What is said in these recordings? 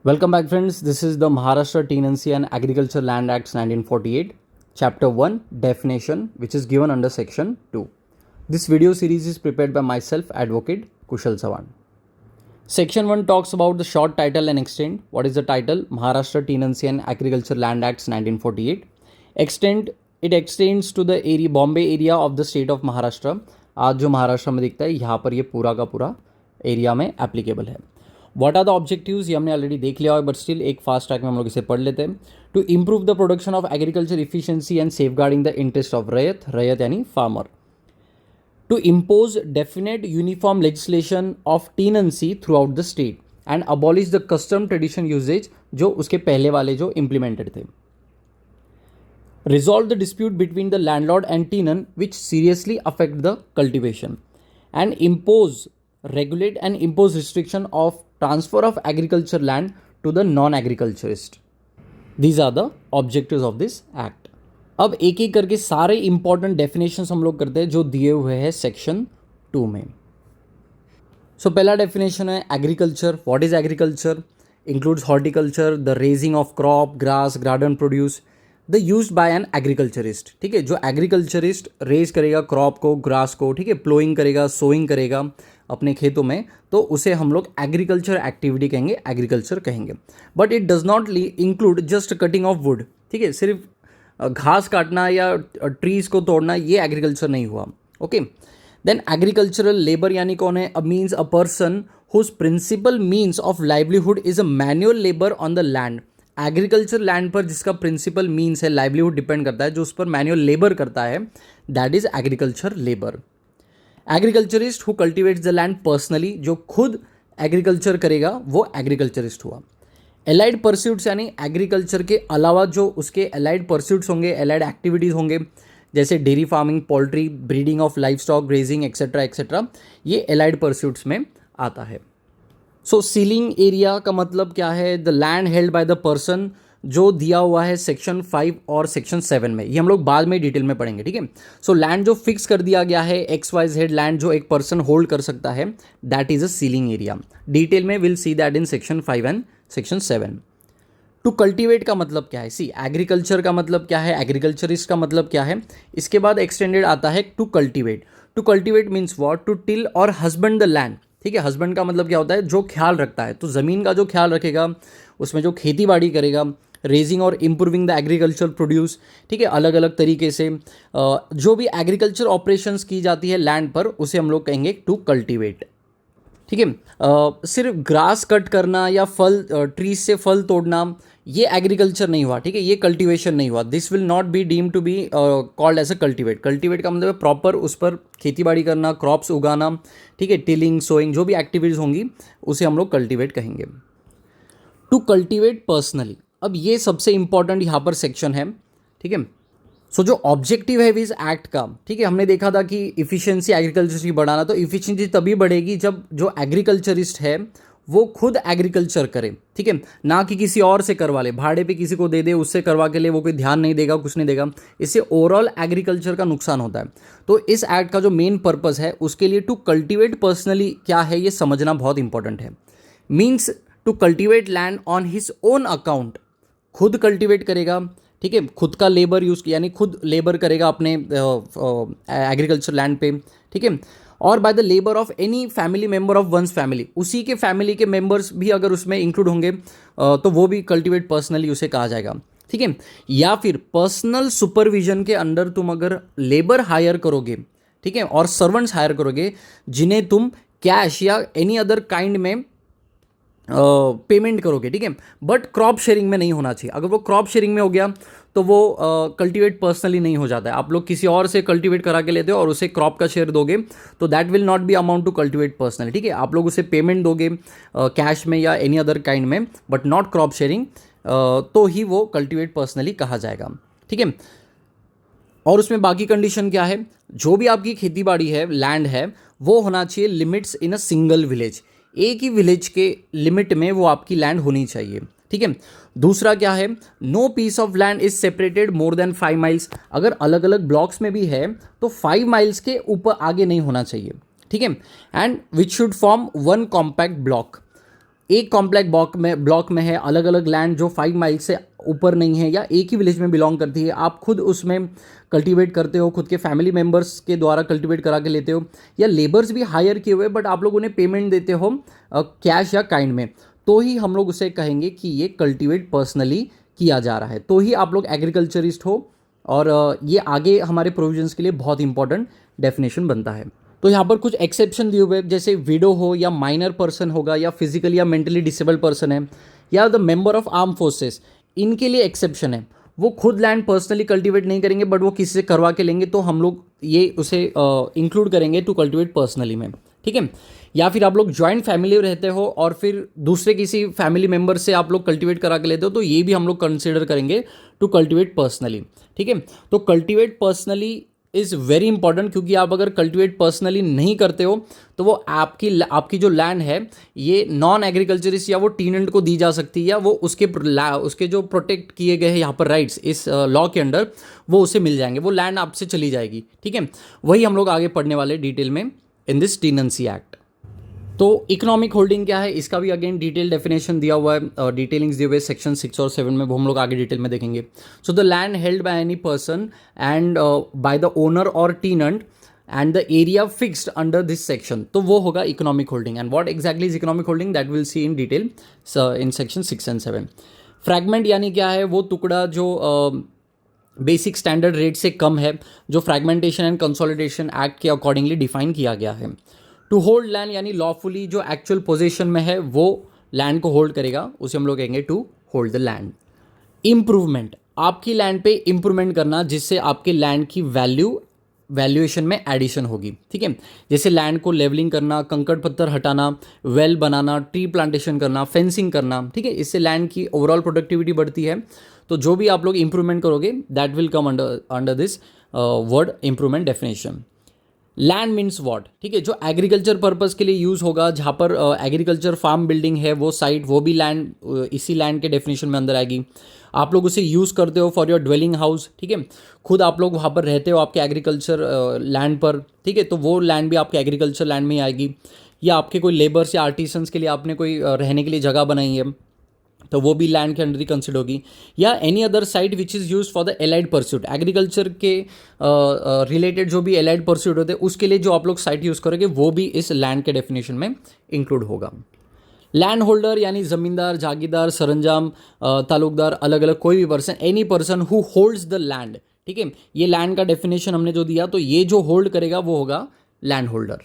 Welcome back, friends. This is the Maharashtra Tenancy and Agriculture Land Acts 1948, Chapter 1 Definition, which is given under Section 2. This video series is prepared by myself, Advocate Kushal Sawan. Section 1 talks about the short title and extent. What is the title? Maharashtra Tenancy and Agriculture Land Acts 1948. Extent, it extends to the area, Bombay area of the state of Maharashtra. आज जो महाराष्ट्र में दिखता है यहाँ पर ये पूरा का पूरा एरिया में एप्लीकेबल है. व्हाट आर द ऑब्जेक्टिव्स ये हमने ऑलरेडी देख लिया है, बट स्टिल एक फास्ट ट्रैक में हम लोग इसे पढ़ लेते हैं. To improve the production of agriculture efficiency and safeguarding the interest of रैयत यानी farmer. To impose definite uniform legislation of tenancy throughout the state and abolish the custom tradition usages जो उसके पहले वाले जो implemented थे. Resolve the dispute between the landlord and tenant which seriously affect the cultivation, and regulate and impose restriction of transfer of agriculture land to the non-agriculturist. These are the objectives of this act. अब एक एक करके सारे important definitions हम लोग करते हैं जो दिए हुए हैं सेक्शन 2 में. सो पहला डेफिनेशन है agriculture. What is agriculture? Includes horticulture, the raising of crop, grass, garden produce, the use by an agriculturist. ठीक है, जो एग्रीकल्चरिस्ट रेज करेगा क्रॉप को, ग्रास को, ठीक है, प्लोइंग करेगा, सोइंग करेगा अपने खेतों में, तो उसे हम लोग एग्रीकल्चर एक्टिविटी कहेंगे, एग्रीकल्चर कहेंगे. But it does not include just cutting of would. ठीक है, सिर्फ घास काटना या ट्रीज को तोड़ना ये एग्रीकल्चर नहीं हुआ. ओके, देन एग्रीकल्चरल लेबर यानी कौन है? A means a person whose principal means of livelihood is a manual labour on the land. Agriculture land पर जिसका प्रिंसिपल मीन्स है, लाइवलीहुड डिपेंड करता है, जो उस पर मैनुअल लेबर करता है, that is agriculture labour. Agriculturist who cultivates the land personally, जो खुद एग्रीकल्चर करेगा वो एग्रीकल्चरिस्ट हुआ. एलाइड परस्यूट्स यानी एग्रीकल्चर के अलावा जो उसके एलाइड परस्यूट्स होंगे, एलाइड एक्टिविटीज़ होंगे, जैसे dairy farming, poultry, breeding of life stock, grazing etcetera etcetera, ये एलाइड परस्यूट्स में आता है. सो सीलिंग एरिया का मतलब क्या है? The land held by the person, जो दिया हुआ है सेक्शन 5 और सेक्शन 7 में. ये हम लोग बाद में डिटेल में पढ़ेंगे. ठीक है, सो लैंड जो फिक्स कर दिया गया है, XYZ लैंड जो एक पर्सन होल्ड कर सकता है, that is a ceiling area. Detail में will see that in section 5 and section 7. To cultivate का मतलब क्या है? सी एग्रीकल्चर का मतलब क्या है, एग्रीकल्चरिस्ट का मतलब क्या है. इसके बाद एक्सटेंडेड आता है to cultivate. To cultivate means what? To till और हस्बैंड द लैंड. ठीक है, हस्बैंड का मतलब क्या होता है? जो ख्याल रखता है. तो ज़मीन का जो ख्याल रखेगा, उसमें जो खेती बाड़ी करेगा, रेजिंग और इम्प्रूविंग द एग्रीकल्चर प्रोड्यूस. ठीक है, अलग अलग तरीके से जो भी एग्रीकल्चर ऑपरेशंस की जाती है लैंड पर, उसे हम लोग कहेंगे टू कल्टिवेट. ठीक है, सिर्फ ग्रास कट करना या फल ट्रीज से फल तोड़ना ये एग्रीकल्चर नहीं हुआ. ठीक है, ये कल्टीवेशन नहीं हुआ. This will not be deem to be called as a cultivate. Cultivate का मतलब प्रॉपर उस पर खेती बाड़ी करना, क्रॉप्स उगाना. ठीक है, टिलिंग, सोइंग, जो भी एक्टिविटीज़ होंगी उसे हम लोग कल्टीवेट कहेंगे. टू कल्टीवेट पर्सनली, अब ये सबसे इंपॉर्टेंट यहाँ पर सेक्शन है. ठीक है, सो जो ऑब्जेक्टिव है इस एक्ट का, ठीक है, हमने देखा था कि इफिशियंसी एग्रीकल्चर की बढ़ाना. तो इफिशियंसी तभी बढ़ेगी जब जो एग्रीकल्चरिस्ट है वो खुद एग्रीकल्चर करे. ठीक है, ना कि किसी और से करवा ले, भाड़े पे किसी को दे दे, उससे करवा के लिए वो कोई ध्यान नहीं देगा, कुछ नहीं देगा. इससे ओवरऑल एग्रीकल्चर का नुकसान होता है. तो इस एक्ट का जो मेन पर्पस है उसके लिए टू कल्टीवेट पर्सनली क्या है ये समझना बहुत इंपॉर्टेंट है. Means to cultivate land on his own account, खुद कल्टीवेट करेगा. ठीक है, खुद का लेबर यूज़ यानी खुद लेबर करेगा अपने एग्रीकल्चर लैंड पे. ठीक है, और by the labour of any family member of one's family, उसी के फैमिली के मेंबर्स भी अगर उसमें इंक्लूड होंगे तो वो भी कल्टीवेट पर्सनली उसे कहा जाएगा. ठीक है, या फिर पर्सनल सुपरविजन के अंडर तुम अगर लेबर हायर करोगे, ठीक है, और सर्वेंट्स हायर करोगे जिन्हें तुम कैश या एनी अदर काइंड में पेमेंट करोगे. ठीक है, बट क्रॉप शेयरिंग में नहीं होना चाहिए. अगर वो क्रॉप शेयरिंग में हो गया तो वो कल्टीवेट पर्सनली नहीं हो जाता है. आप लोग किसी और से कल्टीवेट करा के लेते हो और उसे क्रॉप का शेयर दोगे तो that will not be amount to cultivate personally. ठीक है, आप लोग उसे पेमेंट दोगे कैश में या एनी अदर काइंड में, बट नॉट क्रॉप शेयरिंग, तो ही वो कल्टीवेट पर्सनली कहा जाएगा. ठीक है, और उसमें बाकी कंडीशन क्या है? जो भी आपकी खेती बाड़ी है, लैंड है, वो होना चाहिए limits in a single village. एक ही विलेज के लिमिट में वो आपकी लैंड होनी चाहिए. ठीक है, दूसरा क्या है? No piece of land is separated more than 5 miles. अगर अलग अलग ब्लॉक्स में भी है तो 5 माइल्स के ऊपर आगे नहीं होना चाहिए. ठीक है, and which should form one compact block. एक कॉम्प्लेक्स ब्लॉक में है अलग अलग लैंड जो 5 माइल से ऊपर नहीं है या एक ही विलेज में बिलोंग करती है, आप खुद उसमें कल्टीवेट करते हो, खुद के फैमिली मेम्बर्स के द्वारा कल्टीवेट करा के लेते हो, या लेबर्स भी हायर किए हुए बट आप लोग उन्हें पेमेंट देते हो कैश या काइंड में, तो ही हम लोग उसे कहेंगे कि ये कल्टीवेट पर्सनली किया जा रहा है, तो ही आप लोग एग्रीकल्चरिस्ट हो। और ये आगे हमारे प्रोविजंस के लिए बहुत इंपॉर्टेंट डेफिनेशन बनता है। तो यहाँ पर कुछ एक्सेप्शन दिए हुए, जैसे विडो हो या माइनर पर्सन होगा या फिजिकली या मेंटली डिसेबल्ड पर्सन है या the member of arm forces, इनके लिए एक्सेप्शन है। वो खुद लैंड पर्सनली कल्टीवेट नहीं करेंगे बट वो किसी से करवा के लेंगे, तो हम लोग ये उसे इंक्लूड करेंगे टू कल्टीवेट पर्सनली में, ठीक है। या फिर आप लोग जॉइंट फैमिली रहते हो और फिर दूसरे किसी फैमिली मेंबर से आप लोग कल्टीवेट करा के लेते हो, तो ये भी हम लोग कंसिडर करेंगे टू कल्टीवेट पर्सनली, ठीक है। तो cultivate personally is very important, क्योंकि आप अगर कल्टीवेट पर्सनली नहीं करते हो तो वो आपकी जो लैंड है ये नॉन एग्रीकल्चरिस्ट या वो टीनेंट को दी जा सकती है, या वो उसके जो प्रोटेक्ट किए गए हैं यहाँ पर राइट्स इस लॉ के अंडर, वो उसे मिल जाएंगे, वो लैंड आपसे चली जाएगी, ठीक है। वही हम लोग आगे पढ़ने वाले डिटेल में इन दिस टीनेंसी एक्ट। तो इकोनॉमिक होल्डिंग क्या है, इसका भी अगेन डिटेल डेफिनेशन दिया हुआ है, डिटेलिंग्स दिए हुए सेक्शन 6 और 7 में, वो हम लोग आगे डिटेल में देखेंगे। So the land held by any person and by the owner और tenant and the area fixed under this section, तो वो होगा economic holding. And what exactly is economic holding, that will see in detail in section 6 and 7। Fragment यानी क्या है, वो टुकड़ा जो बेसिक स्टैंडर्ड रेट से कम है, जो फ्रैगमेंटेशन एंड कंसोलिडेशन एक्ट के अकॉर्डिंगली डिफाइन किया गया है। टू होल्ड लैंड यानी लॉफुली जो एक्चुअल पोजीशन में है वो लैंड को होल्ड करेगा, उसे हम लोग कहेंगे to hold the land. Improvement, आपकी लैंड पे इंप्रूवमेंट करना जिससे आपके लैंड की वैल्यूएशन में एडिशन होगी, ठीक है। जैसे लैंड को लेवलिंग करना, कंकड़ पत्थर हटाना, वेल बनाना, ट्री प्लांटेशन करना, फेंसिंग करना, ठीक है, इससे लैंड की ओवरऑल प्रोडक्टिविटी बढ़ती है। तो जो भी आप लोग इंप्रूवमेंट करोगे that will come under this word improvement definition. Land means what, ठीक है, जो एग्रीकल्चर पर्पज़ के लिए यूज़ होगा, जहाँ पर एग्रीकल्चर फार्म बिल्डिंग है वो साइट, वो भी लैंड इसी लैंड के डेफिनेशन में अंदर आएगी। आप लोग उसे यूज़ करते हो फॉर योर ड्वेलिंग हाउस, ठीक है, खुद आप लोग वहाँ पर रहते हो आपके एग्रीकल्चर लैंड पर, ठीक है, तो वो लैंड भी आपके एग्रीकल्चर लैंड में ही आएगी। या आपके कोई लेबर्स या आर्टिसंस के लिए आपने कोई रहने के लिए जगह बनाई है, तो वो भी लैंड के अंडर ही कंसिडर होगी। या any other site which is use for the allied pursuit, agriculture के रिलेटेड जो भी एलाइड परस्यूट होते हैं उसके लिए जो आप लोग साइट यूज़ करोगे वो भी इस लैंड के डेफिनेशन में इंक्लूड होगा। लैंड होल्डर यानी ज़मींदार, जागीरदार, सरंजाम, तालुकदार, अलग अलग कोई भी person, any person who holds the land, ठीक है। ये लैंड का डेफिनेशन हमने जो दिया, तो ये जो होल्ड करेगा वो होगा लैंड होल्डर,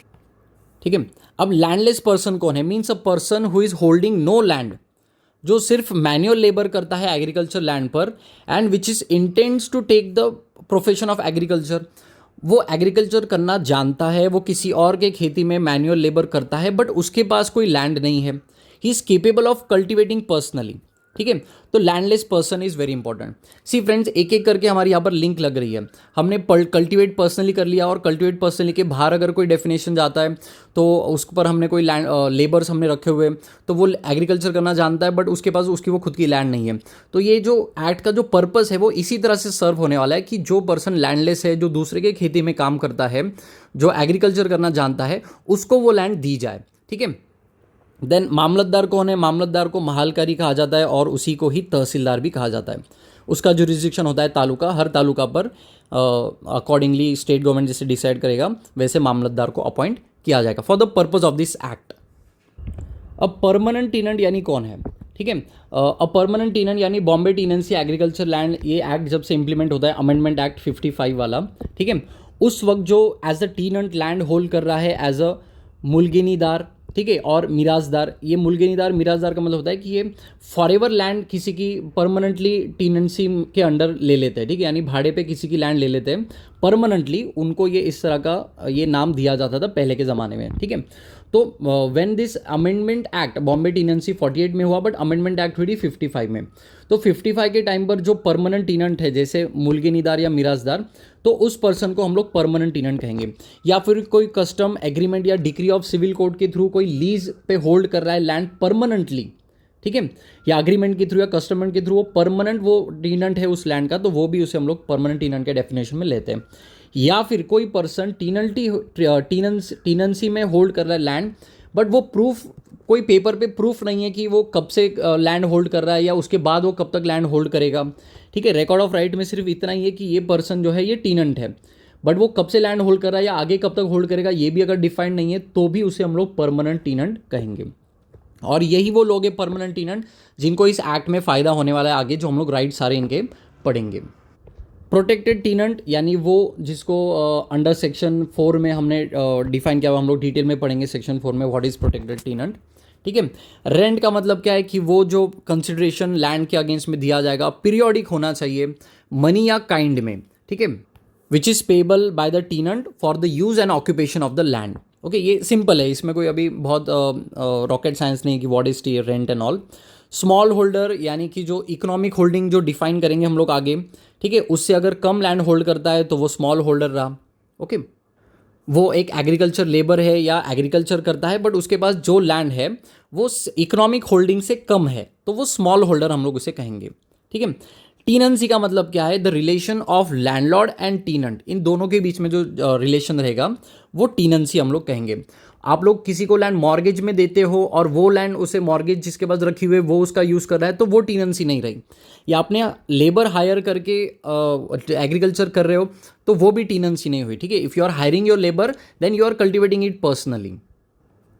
ठीक है। अब लैंडलेस पर्सन कौन है, means a person who is holding no land, जो सिर्फ मैन्युअल लेबर करता है एग्रीकल्चर लैंड पर and which is intends to take the profession of agriculture. वो एग्रीकल्चर करना जानता है, वो किसी और के खेती में मैन्युअल लेबर करता है बट उसके पास कोई लैंड नहीं है, he is capable of cultivating personally, ठीक है। तो landless person is very important. See friends, एक एक करके हमारी यहाँ पर लिंक लग रही है। हमने कल्टिवेट पर्सनली कर लिया, और कल्टिवेट पर्सनली के बाहर अगर कोई डेफिनेशन जाता है तो उस पर हमने कोई लैंड लेबर्स हमने रखे हुए, तो वो एग्रीकल्चर करना जानता है बट उसके पास उसकी वो खुद की लैंड नहीं है। तो ये जो एक्ट का जो पर्पस है वो इसी तरह से सर्व होने वाला है कि जो पर्सन लैंडलेस है, जो दूसरे के खेती में काम करता है, जो एग्रीकल्चर करना जानता है, उसको वो लैंड दी जाए, ठीक है। देन मामलतदार कौन है, मामलतदार को महालकारी कहा जाता है और उसी को ही तहसीलदार भी कहा जाता है। उसका जुरिस्डिक्शन होता है तालुका, हर तालुका पर अकॉर्डिंगली स्टेट गवर्नमेंट जैसे डिसाइड करेगा वैसे मामलतदार को अपॉइंट किया जाएगा for the purpose of this act. अब परमानेंट टीनेंट यानी कौन है, ठीक है। अ परमानेंट टीनेंट यानी बॉम्बे टीनेंसी एग्रीकल्चर लैंड, ये एक्ट जब से इंप्लीमेंट होता है, अमेंडमेंट एक्ट 55 वाला, ठीक है, उस वक्त जो as a tenant land hold कर रहा है एज अ मुलगिनीदार, ठीक है, और मिराजदार। ये मुलगिनीदार मिराजदार का मतलब होता है कि ये फॉरएवर लैंड किसी की परमानेंटली टीनेंसी के अंडर ले लेते हैं, ठीक है, यानी भाड़े पे किसी की लैंड ले लेते हैं परमानेंटली, उनको ये इस तरह का ये नाम दिया जाता था पहले के ज़माने में, ठीक है। तो when this amendment act, Bombay tenancy 48 में हुआ बट अमेंडमेंट एक्ट हुई 55 में, तो 55 के टाइम पर जो परमानेंट टीनेंट है जैसे मुलगिनीदार या मिराजदार, तो उस पर्सन को हम लोग परमानेंट टीनेंट कहेंगे। या फिर कोई कस्टम एग्रीमेंट या डिक्री ऑफ सिविल कोड के थ्रू कोई लीज पे होल्ड कर रहा है लैंड परमानेंटली, ठीक है, या एग्रीमेंट के थ्रू या कस्टमेंट के थ्रू वो परमानेंट वो टीनेंट है उस लैंड का, तो वो भी उसे हम लोग परमानेंट टीनेंट के डेफिनेशन में लेते हैं। या फिर कोई पर्सन टीनेंसी में होल्ड कर रहा है लैंड बट वो प्रूफ कोई पेपर पे प्रूफ नहीं है कि वो कब से लैंड होल्ड कर रहा है या उसके बाद वो कब तक लैंड होल्ड करेगा, ठीक है। रिकॉर्ड ऑफ राइट में सिर्फ इतना ही है कि ये पर्सन जो है ये टीनेंट है, बट वो कब से लैंड होल्ड कर रहा है या आगे कब तक होल्ड करेगा ये भी अगर डिफाइंड नहीं है तो भी उसे हम लोग परमानेंट टीनेंट कहेंगे। और यही वो लोग हैं परमानेंट टीनेंट जिनको इस एक्ट में फ़ायदा होने वाला है आगे, जो हम लोग राइट सारे इनके पढ़ेंगे। प्रोटेक्टेड टीनेंट यानी वो जिसको अंडर सेक्शन 4 में हमने डिफाइन किया हुआ, हम लोग डिटेल में पढ़ेंगे सेक्शन 4 में व्हाट इज़ प्रोटेक्टेड टीनेंट, ठीक है। रेंट का मतलब क्या है कि वो जो कंसिडरेशन लैंड के अगेंस्ट में दिया जाएगा पीरियोडिक होना चाहिए, मनी या काइंड में, ठीक है, which is payable by the टीनेंट for the use and occupation of the land. Okay, ये सिंपल है, इसमें कोई अभी बहुत रॉकेट साइंस नहीं कि what is rent and all. Small holder यानी कि जो इकोनॉमिक होल्डिंग जो डिफाइन करेंगे हम लोग आगे, ठीक है, उससे अगर कम लैंड होल्ड करता है तो वो स्मॉल होल्डर रहा। ओके, वो एक एग्रीकल्चर लेबर है या एग्रीकल्चर करता है बट उसके पास जो लैंड है वो इकोनॉमिक होल्डिंग से कम है तो वो स्मॉल होल्डर हम लोग उसे कहेंगे, ठीक है। टीनेंसी का मतलब क्या है? The relation of landlord and tenant, इन दोनों के बीच में जो रिलेशन रहेगा वो टीनेंसी हम लोग कहेंगे। आप लोग किसी को लैंड मॉर्गेज में देते हो और वो लैंड उसे मॉर्गेज जिसके पास रखी हुई है वो उसका यूज़ कर रहा है तो वो टीनेंसी नहीं रही। या आपने लेबर हायर करके एग्रीकल्चर कर रहे हो तो वो भी टीनेंसी नहीं हुई, ठीक है। If you are hiring your labour then you are cultivating it personally.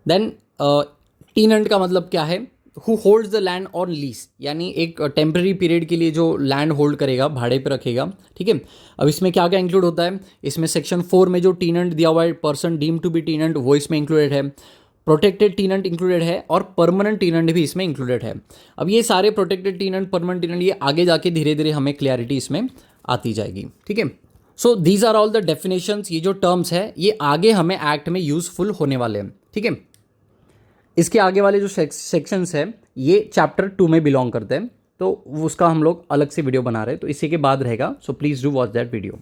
Then tenant का मतलब क्या है? Who holds the land on lease, यानी एक टेम्पररी पीरियड के लिए जो लैंड होल्ड करेगा, भाड़े पे रखेगा, ठीक है। अब इसमें क्या क्या इंक्लूड होता है? इसमें सेक्शन 4 में जो टीनेंट दिया हुआ है, person deem to be tenant, वो इसमें इंक्लूडेड है, प्रोटेक्टेड टीनेंट इंक्लूडेड है और परमानेंट टीनेंट भी इसमें इंक्लूडेड है। अब ये सारे प्रोटेक्टेड टीनेंट, परमानेंट टीनेंट, ये आगे जाके धीरे धीरे हमें क्लैरिटी इसमें आती जाएगी, ठीक है। So these are all the definitions, ये जो टर्म्स है ये आगे हमें एक्ट में यूजफुल होने वाले हैं, ठीक है। इसके आगे वाले जो सेक्शंस है ये चैप्टर 2 में बिलोंग करते हैं तो उसका हम लोग अलग से वीडियो बना रहे हैं, तो इसी के बाद रहेगा। So please do watch that video.